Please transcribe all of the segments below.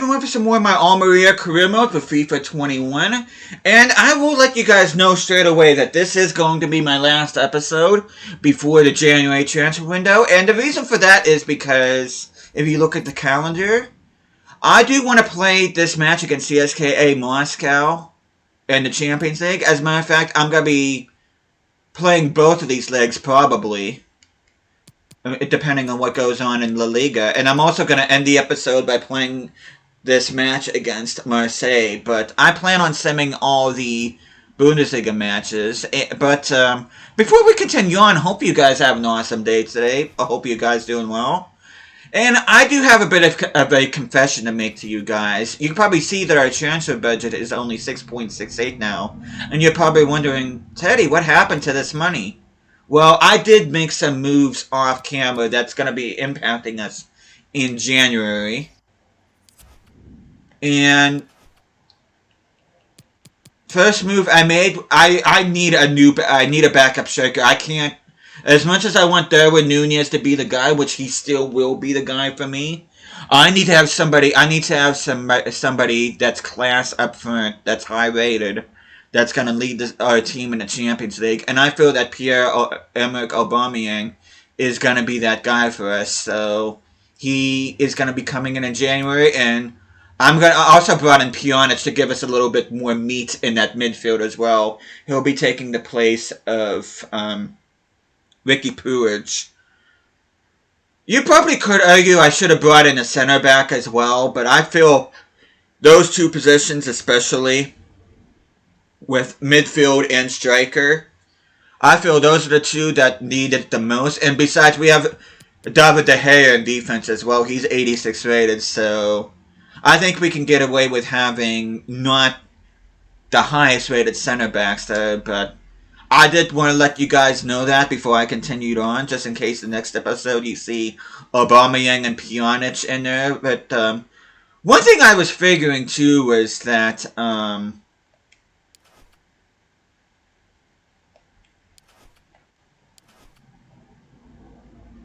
everyone, for some more of my Almería career mode for FIFA 21. And I will let you guys know straight away that this is going to be my last episode before the January transfer window. And the reason for that is because, if you look at the calendar, I do want to play this match against CSKA Moscow in the Champions League. As a matter of fact, I'm going to be playing both of these legs probably, depending on what goes on in LaLiga. And I'm also going to end the episode by playing this match against Marseille. But I plan on simming all the Bundesliga matches. But before we continue on, hope you guys have an awesome day today. I hope you guys doing well. And I do have a bit of a confession to make to you guys. You can probably see that our transfer budget is only 6.68 now. And you're probably wondering, Teddy, what happened to this money? Well, I did make some moves off camera that's going to be impacting us in January. And first move I made, I need a backup striker. I can't, as much as I want Darwin Nunez to be the guy, which he still will be the guy for me, I need to have somebody that's class up front, that's high rated, that's going to lead our team in the Champions League. And I feel that Pierre-Emerick Aubameyang is going to be that guy for us. So he is going to be coming in January. And I'm going to also brought in Pjanic to give us a little bit more meat in that midfield as well. He'll be taking the place of Ricky Puig. You probably could argue I should have brought in a center back as well. But I feel those two positions especially, with midfield and striker, I feel those are the two that need it the most. And besides, we have David De Gea in defense as well. He's 86 rated, so I think we can get away with having not the highest rated center backs there. But I did want to let you guys know that before I continued on, just in case the next episode you see Aubameyang and Pjanic in there. But one thing I was figuring too was that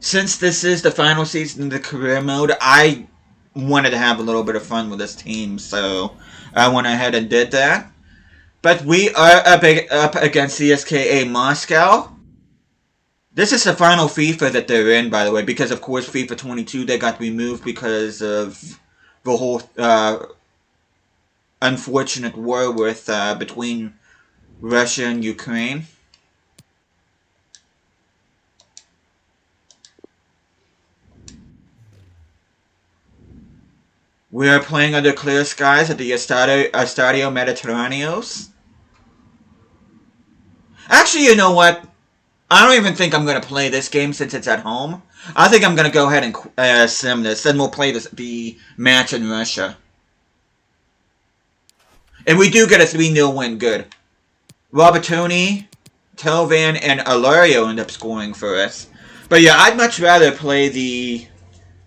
since this is the final season of the career mode, I wanted to have a little bit of fun with this team, so I went ahead and did that. But we are up against CSKA Moscow. This is the final FIFA that they're in, by the way, because of course FIFA 22, they got removed because of the whole unfortunate war with between Russia and Ukraine. We are playing under clear skies at the Estadio Mediterráneos. Actually, you know what? I don't even think I'm going to play this game since it's at home. I think I'm going to go ahead and sim this. Then we'll play the match in Russia. And we do get a 3-0 win. Good. Robertoni, Telvan, and Alario end up scoring for us. But yeah, I'd much rather play the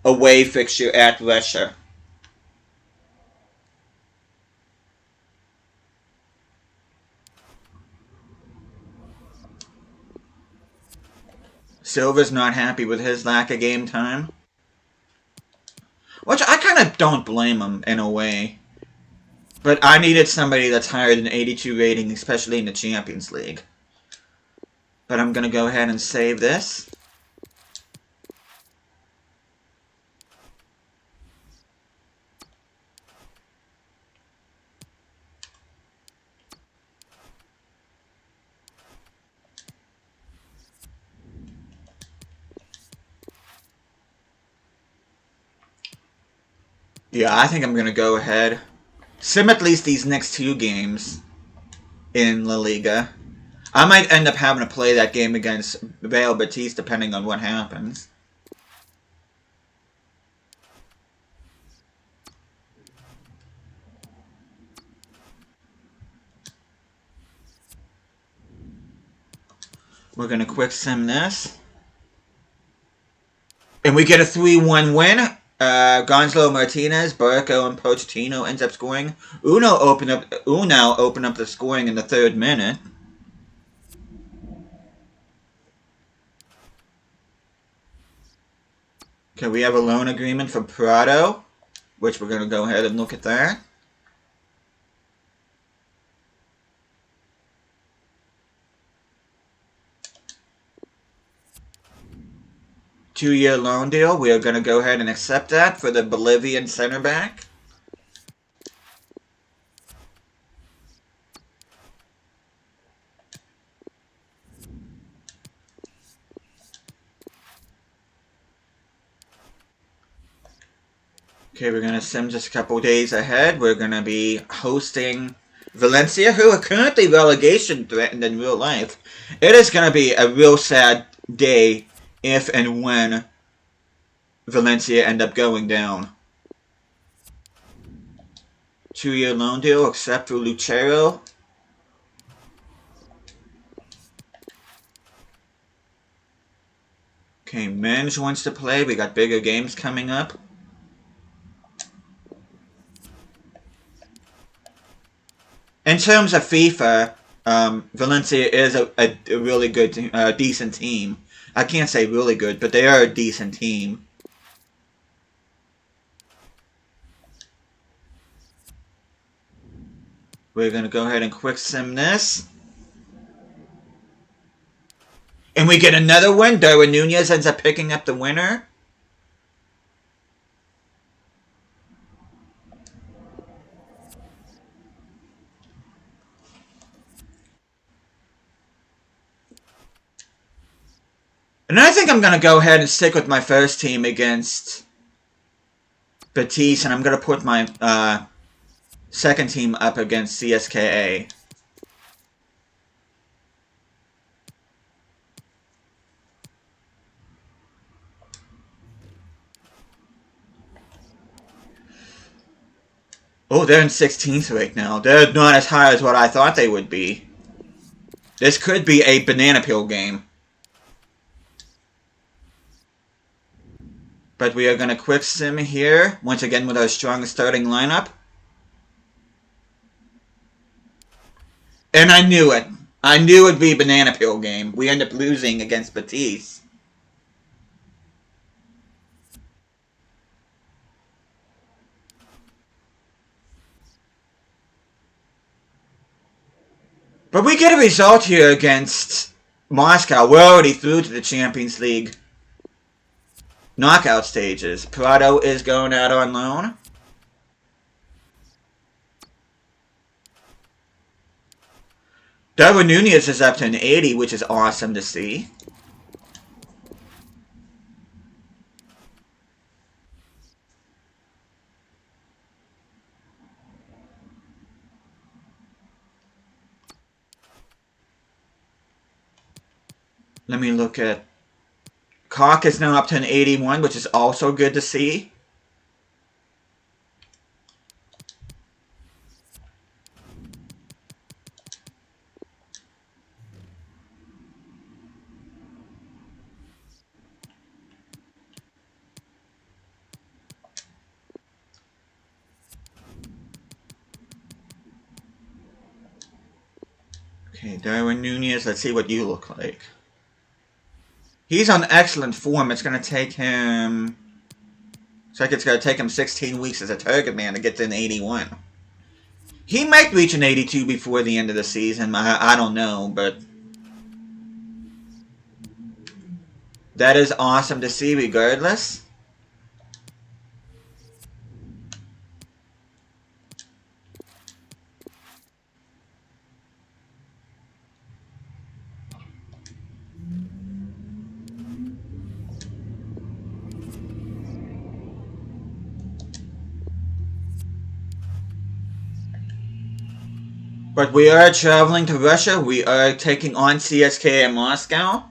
away fixture at Russia. Silva's not happy with his lack of game time. Which I kind of don't blame him in a way. But I needed somebody that's higher than 82 rating, especially in the Champions League. But I'm going to go ahead and save this. Yeah, I think I'm going to go ahead. Sim at least these next 2 games in La Liga. I might end up having to play that game against Real Betis depending on what happens. We're going to quick sim this. And we get a 3-1 win. Gonzalo Martinez, Barco, and Pochettino ends up scoring. Unao opened up the scoring in the 3rd minute. Okay, we have a loan agreement for Prado. which we're going to go ahead and look at that. Two-year loan deal. We are going to go ahead and accept that for the Bolivian center back. Okay, we're going to sim just a couple days ahead. We're going to be hosting Valencia, who are currently relegation threatened in real life. It is going to be a real sad day if and when Valencia end up going down. Two-year loan deal, except for Lucero. Okay, Mensch wants to play. We got bigger games coming up. In terms of FIFA, Valencia is a really good, decent team. I can't say really good, but they are a decent team. We're going to go ahead and quick sim this. And we get another win. Darwin Nunez ends up picking up the winner. And I think I'm going to go ahead and stick with my first team against Betis, and I'm going to put my second team up against CSKA. Oh, they're in 16th right now. They're not as high as what I thought they would be. This could be a banana peel game. But we are going to quick sim here, once again with our strong starting lineup. And I knew it. I knew it would be a banana peel game. We end up losing against Betis. But we get a result here against Moscow. We're already through to the Champions League knockout stages. Prado is going out on loan. Darwin Nunez is up to an 80, which is awesome to see. Let me look at... Koch is now up to an 81, which is also good to see. Okay, Darwin Nunez, let's see what you look like. He's on excellent form. It's going to take him... Looks like it's going to take him 16 weeks as a target man to get to an 81. He might reach an 82 before the end of the season. I don't know, but... That is awesome to see regardless. But we are traveling to Russia. We are taking on CSKA in Moscow.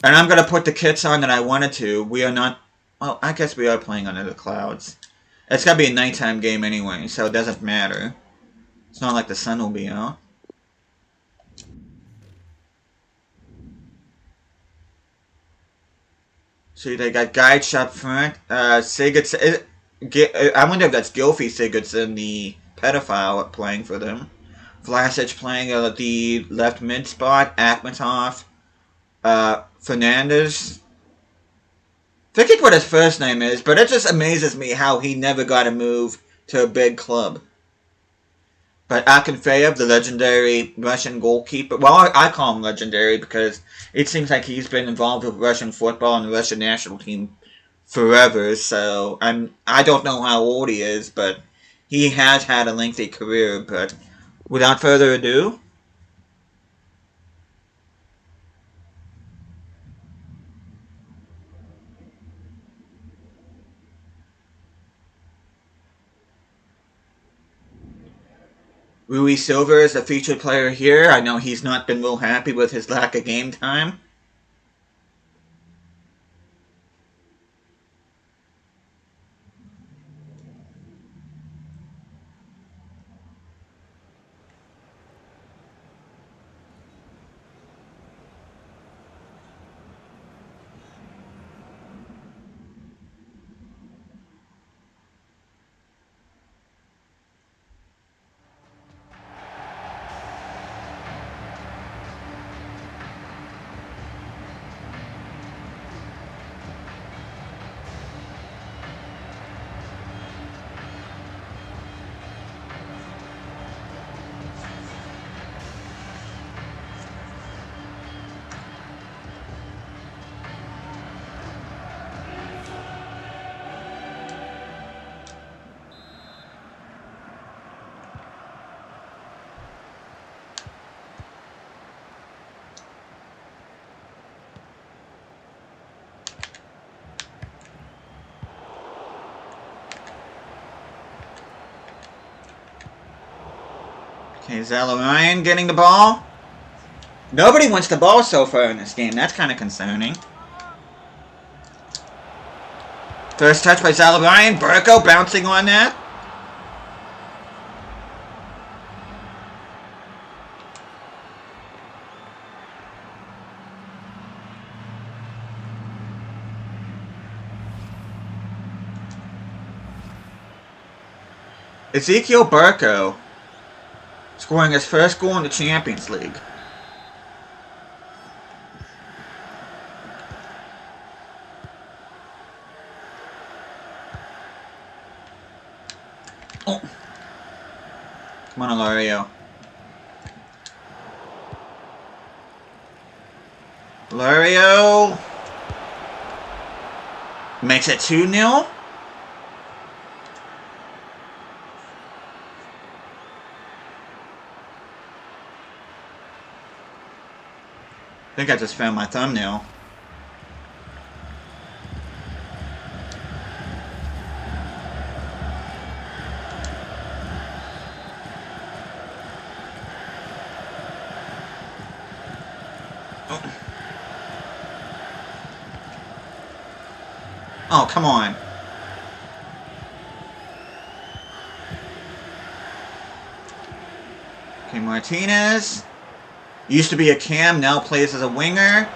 And I'm going to put the kits on that I wanted to. We are not... Well, I guess we are playing under the clouds. It's got to be a nighttime game anyway, so it doesn't matter. It's not like the sun will be out. See, they got Gaich up front. Sigurdsson... I wonder if that's Gylfi Sigurdsson, the pedophile, playing for them. Vlasic playing at the left mid spot. Akhmatov. Fernandez. Forget what his first name is, but it just amazes me how he never got a move to a big club. But Akinfeev, the legendary Russian goalkeeper, well, I call him legendary because it seems like he's been involved with Russian football and the Russian national team forever. So I don't know how old he is, but he has had a lengthy career. But without further ado, Rui Silva is the featured player here. I know he's not been real happy with his lack of game time. Okay, Ryan getting the ball. Nobody wants the ball so far in this game. That's kind of concerning. First touch by Ryan. Burko bouncing on that. Ezekiel Burko scoring his first goal in the Champions League. Oh. Come on, Alario. Alario makes it 2-0. I think I just found my thumbnail. Oh, come on. Okay, Martinez. Used to be a cam, now plays as a winger.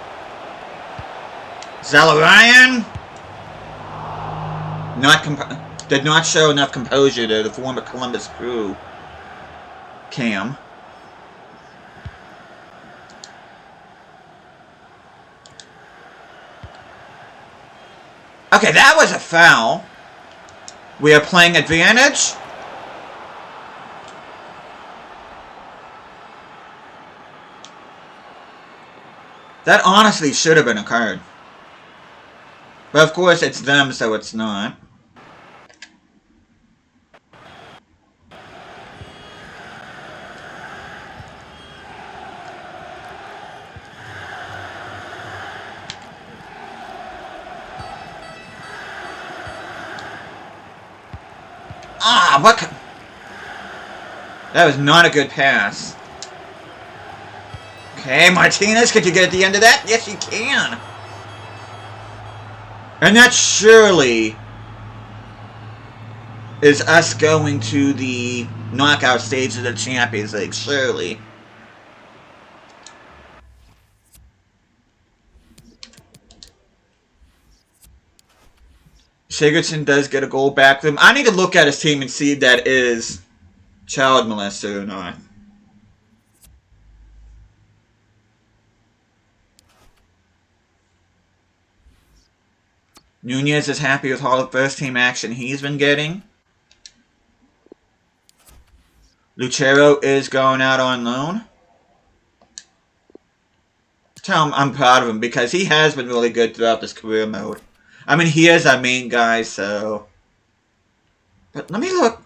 Ryan did not show enough composure to the former Columbus Crew cam. Okay, that was a foul. We are playing advantage. That honestly should have been a card. But of course it's them, so it's not. Ah, what? That was not a good pass. Okay, Martinez, could you get at the end of that? Yes, you can. And that surely is us going to the knockout stage of the Champions League. Surely. Sigurdsson does get a goal back to him. I need to look at his team and see if that is child molester or not. Nunez is happy with all the first-team action he's been getting. Lucero is going out on loan. Tell him I'm proud of him because he has been really good throughout this career mode. I mean, he is our main guy, so... But let me look.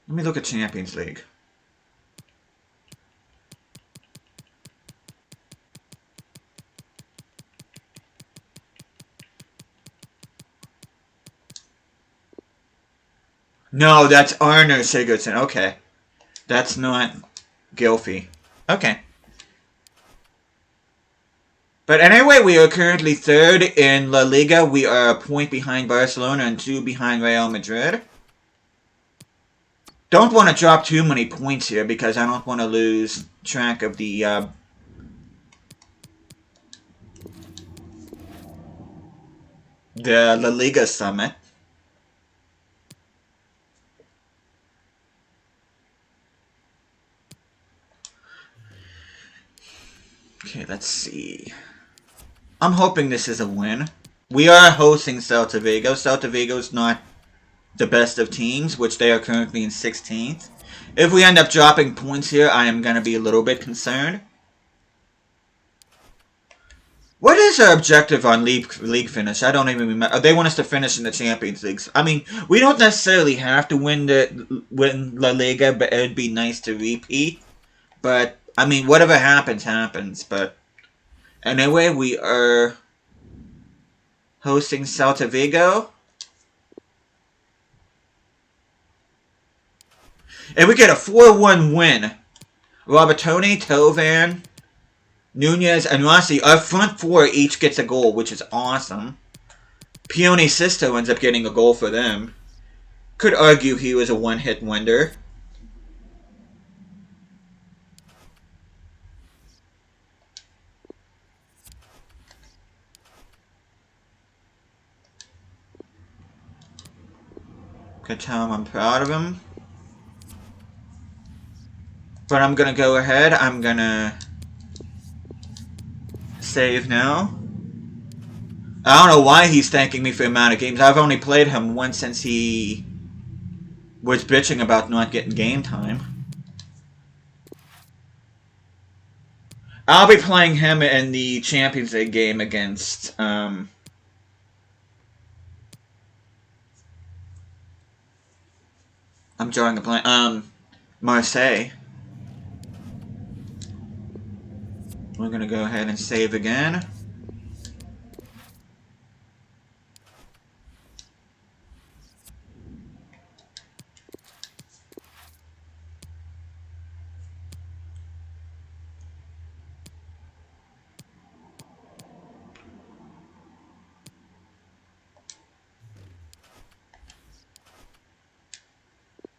Let me look at Champions League. No, that's Arno Sigurdsson. Okay. That's not Gylfi. Okay. But anyway, we are currently third in La Liga. We are a point behind Barcelona and 2 behind Real Madrid. Don't want to drop too many points here because I don't want to lose track of the La Liga summit. Okay, let's see. I'm hoping this is a win. We are hosting Celta Vigo. Celta Vigo's not the best of teams, which they are currently in 16th. If we end up dropping points here, I am going to be a little bit concerned. What is our objective on league finish? I don't even remember. They want us to finish in the Champions League. I mean, we don't necessarily have to win La Liga, but it'd be nice to repeat. But, I mean, whatever happens, happens. But, anyway, we are hosting Celta Vigo. And we get a 4-1 win. Robertoni, Tovan, Nunez, and Rossi, our front four each gets a goal, which is awesome. Pione Sisto ends up getting a goal for them. Could argue he was a one-hit wonder. Could tell him I'm proud of him. But I'm going to go ahead. I'm going to save now. I don't know why he's thanking me for the amount of games. I've only played him once since he was bitching about not getting game time. I'll be playing him in the Champions League game against I'm drawing a blank. Marseille. We're going to go ahead and save again.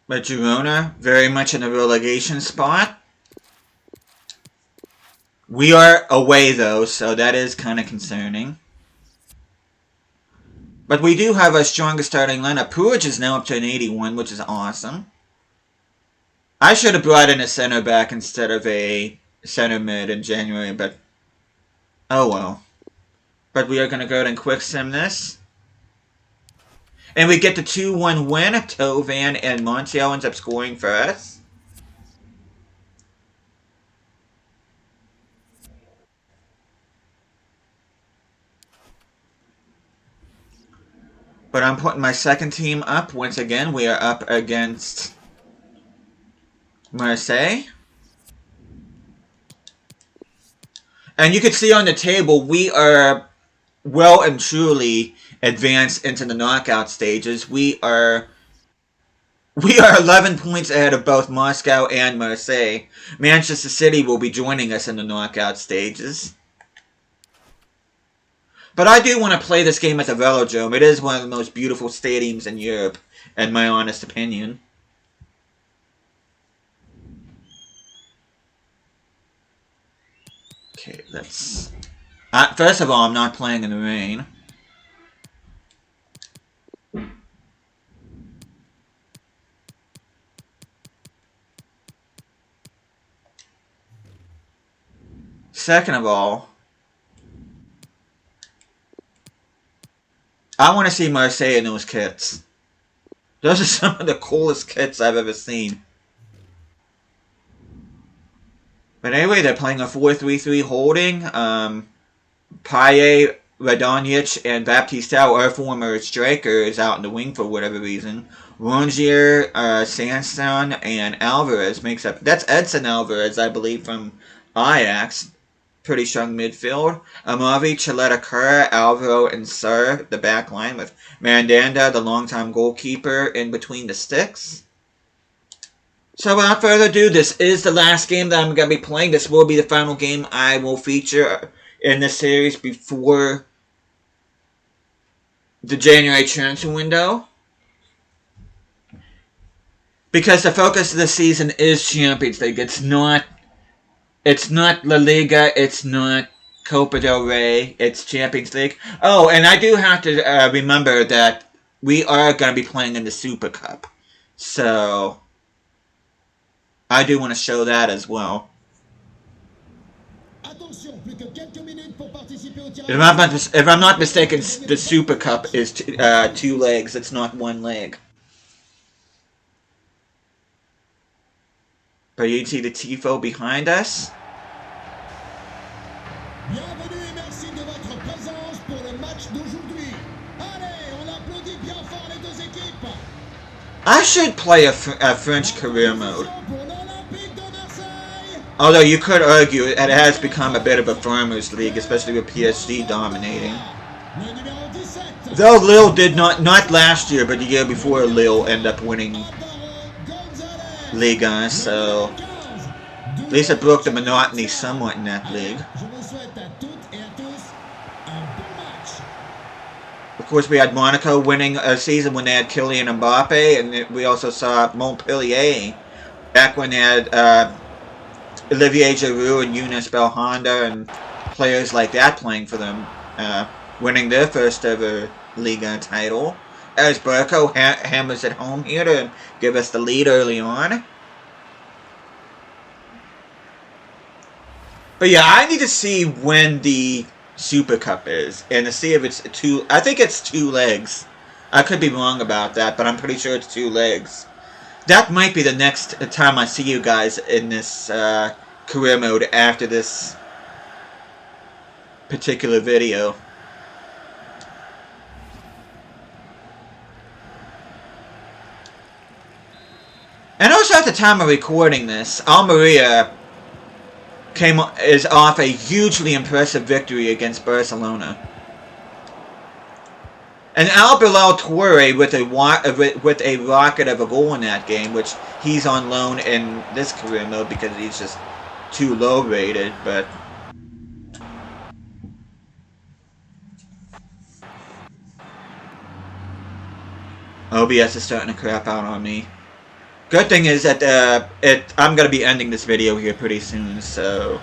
But Girona, very much in the relegation spot. We are away, though, so that is kind of concerning. But we do have our strongest starting lineup. Puig is now up to an 81, which is awesome. I should have brought in a center back instead of a center mid in January, but oh well. But we are going to go ahead and quick sim this. And we get the 2-1 win. Tovan and Montiel ends up scoring for us. But I'm putting my second team up. Once again, we are up against Marseille. And you can see on the table, we are well and truly advanced into the knockout stages. We are 11 points ahead of both Moscow and Marseille. Manchester City will be joining us in the knockout stages. But I do want to play this game at the Velodrome. It is one of the most beautiful stadiums in Europe, in my honest opinion. Okay, let's... first of all, I'm not playing in the rain. Second of all, I want to see Marseille in those kits. Those are some of the coolest kits I've ever seen. But anyway, they're playing a 4-3-3 holding. Paye, Radonjic, and Baptistao, our former striker, is out in the wing for whatever reason. Rongier, Sandstone, and Alvarez makes up. That's Edson Alvarez, I believe, from Ajax. Pretty strong midfield. Amavi, Chaleta Kerr, Alvaro, and Sir, the back line, with Mandanda, the longtime goalkeeper, in between the sticks. So without further ado, this is the last game that I'm going to be playing. This will be the final game I will feature in this series before the January transfer window. Because the focus of the season is Champions League. It's not LaLiga, it's not Copa del Rey, it's Champions League. Oh, and I do have to remember that we are going to be playing in the Super Cup. So I do want to show that as well. If I'm not mistaken, the Super Cup is 2 legs. It's not 1 leg. But you can see the Tifo behind us. I should play a French career mode. Although you could argue it has become a bit of a farmers league, especially with PSG dominating. Though Lille did not last year, but the year before, Lille ended up winning Liga, so at least it broke the monotony somewhat in that league. Of course, we had Monaco winning a season when they had Kylian Mbappe, and we also saw Montpellier back when they had Olivier Giroud and Younes Belhanda and players like that playing for them, winning their first ever Liga title. As Barco hammers it home here to give us the lead early on. But yeah, I need to see when the Super Cup is, and to see if it's 2. I think it's 2 legs. I could be wrong about that, but I'm pretty sure it's 2 legs. That might be the next time I see you guys in this career mode after this particular video. And also at the time of recording this, Almería is off a hugely impressive victory against Barcelona. And Al Bilal Toure with a rocket of a goal in that game, which he's on loan in this career mode because he's just too low rated, but OBS is starting to crap out on me. Good thing is that I'm going to be ending this video here pretty soon, so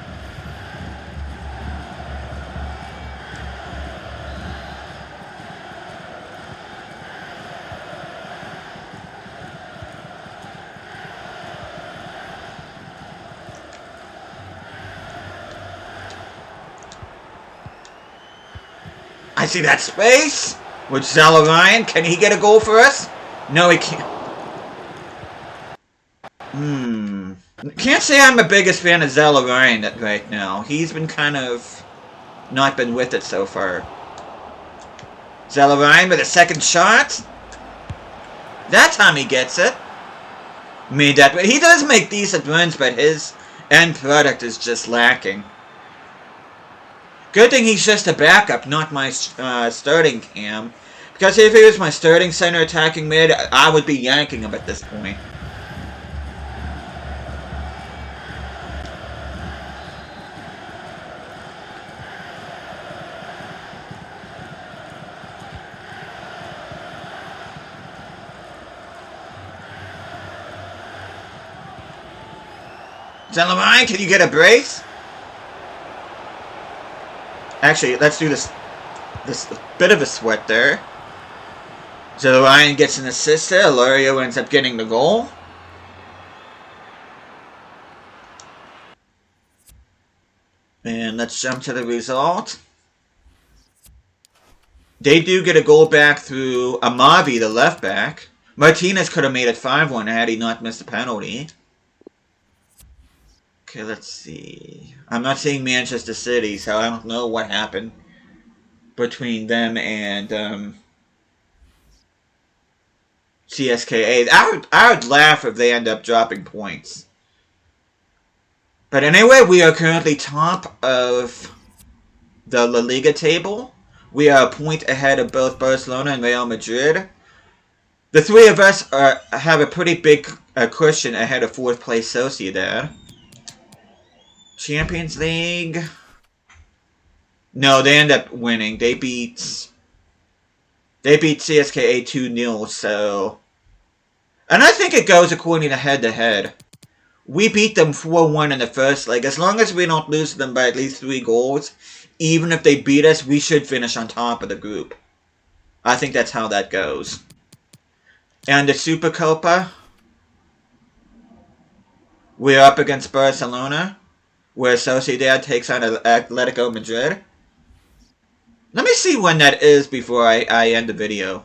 I see that space with Zala Ryan. Can he get a goal for us? No, he can't. Can't say I'm the biggest fan of Zala Ryan right now. He's been kind of not been with it so far. Zala Ryan with a second shot. That time he gets it. Made that. He does make decent runs, but his end product is just lacking. Good thing he's just a backup, not my starting cam. Because if he was my starting center attacking mid, I would be yanking him at this point. Zelamine, can you get a brace? Actually, let's do this bit of a sweat there. Zelamine gets an assist there. Alario ends up getting the goal. And let's jump to the result. They do get a goal back through Amavi, the left back. Martinez could have made it 5-1 had he not missed a penalty. Okay, let's see. I'm not seeing Manchester City, so I don't know what happened between them and CSKA. I would laugh if they end up dropping points. But anyway, we are currently top of the LaLiga table. We are a point ahead of both Barcelona and Real Madrid. The three of us have a pretty big cushion ahead of 4th place Sociedad. Champions League. No, they end up winning. They beat CSKA 2-0, so... And I think it goes according to head-to-head. We beat them 4-1 in the first leg. As long as we don't lose to them by at least 3 goals, even if they beat us, we should finish on top of the group. I think that's how that goes. And the Supercopa, we're up against Barcelona, where Sociedad takes on Atletico Madrid. Let me see when that is before I end the video.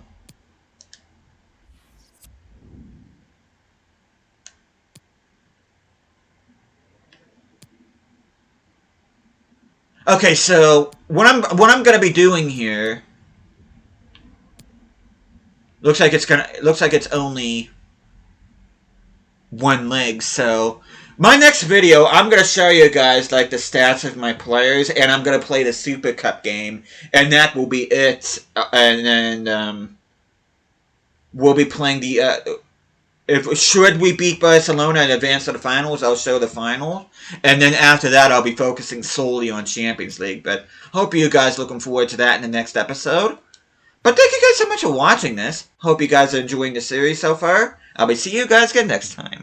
Okay, so what I'm gonna be doing here looks like it's only 1 leg. So my next video, I'm gonna show you guys like the stats of my players, and I'm gonna play the Super Cup game, and that will be it. And then we'll be playing the. Should we beat Barcelona and advance to the finals, I'll show the final. And then after that, I'll be focusing solely on Champions League. But hope you guys looking forward to that in the next episode. But thank you guys so much for watching this. Hope you guys are enjoying the series so far. I'll be seeing you guys again next time.